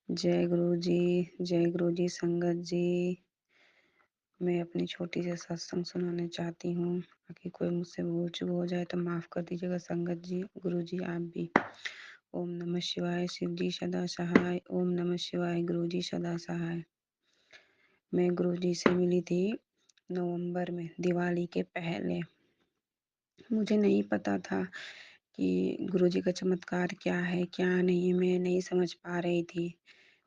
जय गुरु जी संगत जी। मैं अपनी छोटी सी सत्संग सुनाना चाहती हूँ। बाकी कोई मुझसे भूल चूक हो जाए तो माफ़ कर दीजिएगा संगत जी। गुरु जी आप भी। ओम नमः शिवाय शिव जी सदा सहाय। ओम नमः शिवाय गुरु जी सदा सहाय। मैं गुरु जी से मिली थी नवंबर में, दिवाली के पहले। मुझे नहीं पता था कि गुरुजी का चमत्कार क्या है क्या नहीं, मैं नहीं समझ पा रही थी।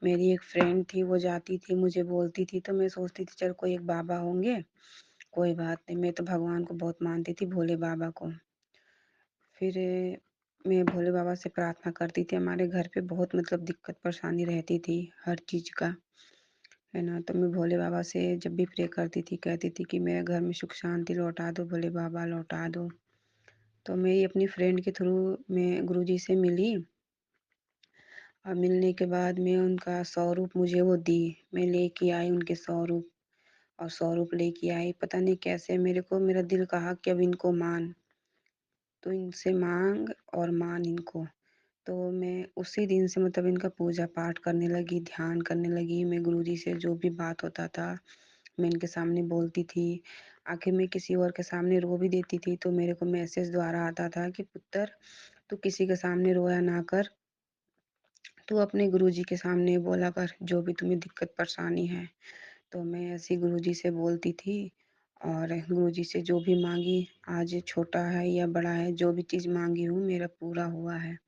मेरी एक फ्रेंड थी, वो जाती थी, मुझे बोलती थी, तो मैं सोचती थी चल कोई एक बाबा होंगे, कोई बात नहीं। मैं तो भगवान को बहुत मानती थी, भोले बाबा को। फिर मैं भोले बाबा से प्रार्थना करती थी। हमारे घर पे बहुत मतलब दिक्कत परेशानी रहती थी हर चीज़ का, है ना। तो मैं भोले बाबा से जब भी प्रे करती थी, कहती थी कि मेरे घर में सुख शांति लौटा दो भोले बाबा, लौटा दो। तो मेरी अपनी फ्रेंड के थ्रू मैं गुरुजी से मिली और मिलने के बाद में उनका स्वरूप मुझे वो दी। मैं लेके आई उनके स्वरूप, और स्वरूप लेके आई। पता नहीं कैसे मेरे को मेरा दिल कहा कि अब इनको मान, तो इनसे मांग और मान इनको। तो मैं उसी दिन से मतलब इनका पूजा पाठ करने लगी, ध्यान करने लगी। मैं गुरुजी से जो भी बात होता था मैं इनके सामने बोलती थी। आखिर मैं किसी और के सामने रो भी देती थी तो मेरे को मैसेज द्वारा आता था कि पुत्र तू किसी के सामने रोया ना कर, तू अपने गुरुजी के सामने बोला कर जो भी तुम्हें दिक्कत परेशानी है। तो मैं ऐसे गुरुजी से बोलती थी और गुरुजी से जो भी मांगी, आज छोटा है या बड़ा है, जो भी चीज़ मांगी हूँ मेरा पूरा हुआ है।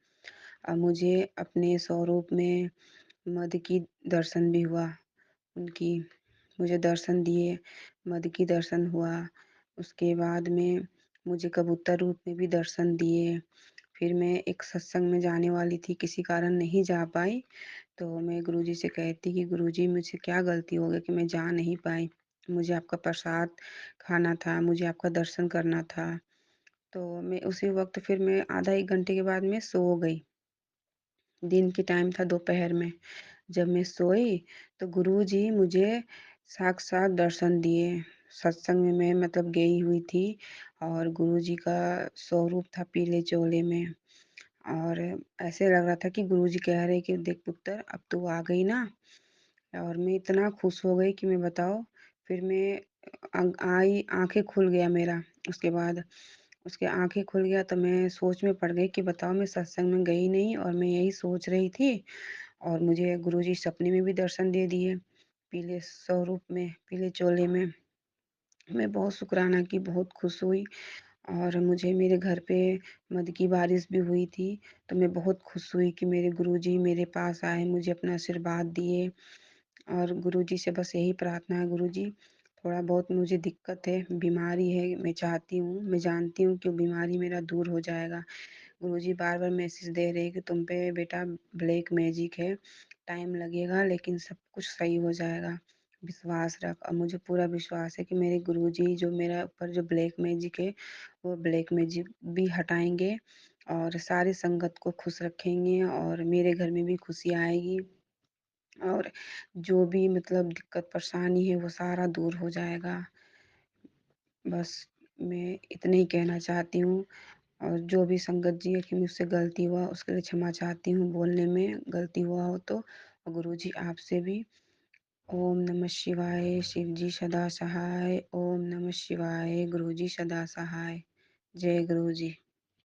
अब मुझे अपने स्वरूप में मद की दर्शन भी हुआ उनकी, मुझे दर्शन दिए, मद की दर्शन हुआ। उसके बाद में मुझे कबूतर रूप में भी दर्शन दिए। फिर मैं एक सत्संग में जाने वाली थी, किसी कारण नहीं जा पाई। तो मैं गुरुजी से कहती कि गुरुजी मुझसे क्या गलती हो गई कि मैं जा नहीं पाई। मुझे आपका प्रसाद खाना था, मुझे आपका दर्शन करना था। तो मैं उसी वक़्त फिर मैं आधा 1 घंटे के बाद मैं सो गई। दिन के टाइम था दोपहर में। जब मैं सोई तो गुरुजी मुझे साक्षात दर्शन दिए। सत्संग में मैं मतलब गई हुई थी और गुरुजी का स्वरूप था पीले चोले में। और ऐसे लग रहा था कि गुरुजी कह रहे कि देख पुत्र अब तू आ गई ना। और मैं इतना खुश हो गई कि मैं बताओ। फिर मैं आई, आँखें खुल गया मेरा। उसके बाद उसके आँखें खुल गया तो मैं सोच में पड़ गई कि बताओ मैं सत्संग में गई नहीं और मैं यही सोच रही थी और मुझे गुरुजी सपने में भी दर्शन दे दिए, पीले स्वरूप में, पीले चोले में। मैं बहुत शुकराना की, बहुत खुश हुई। और मुझे मेरे घर पे मद की बारिश भी हुई थी, तो मैं बहुत खुश हुई कि मेरे गुरुजी मेरे पास आए, मुझे अपना आशीर्वाद दिए। और गुरुजी से बस यही प्रार्थना है, गुरुजी थोड़ा बहुत मुझे दिक्कत है, बीमारी है, मैं चाहती हूँ, मैं जानती हूँ कि वो बीमारी मेरा दूर हो जाएगा। गुरुजी बार-बार मैसेज दे रहे हैं कि तुम पे बेटा ब्लैक मैजिक है, टाइम लगेगा लेकिन सब कुछ सही हो जाएगा, विश्वास रख। और मुझे पूरा विश्वास है कि मेरे गुरुजी जो मेरा ऊपर जो ब्लैक मैजिक है, वो ब्लैक मैजिक भी हटाएँगे और सारी संगत को खुश रखेंगे और मेरे घर में भी खुशी आएगी। और जो भी मतलब दिक्कत परेशानी है वो सारा दूर हो जाएगा। बस मैं इतना ही कहना चाहती हूँ। और जो भी संगत जी है कि मुझसे गलती हुआ उसके लिए क्षमा चाहती हूँ, बोलने में गलती हुआ हो तो। और गुरुजी आपसे भी। ओम नमः शिवाय शिव जी सदा सहाय। ओम नमः शिवाय गुरुजी सदा सहाय। जय गुरु जी।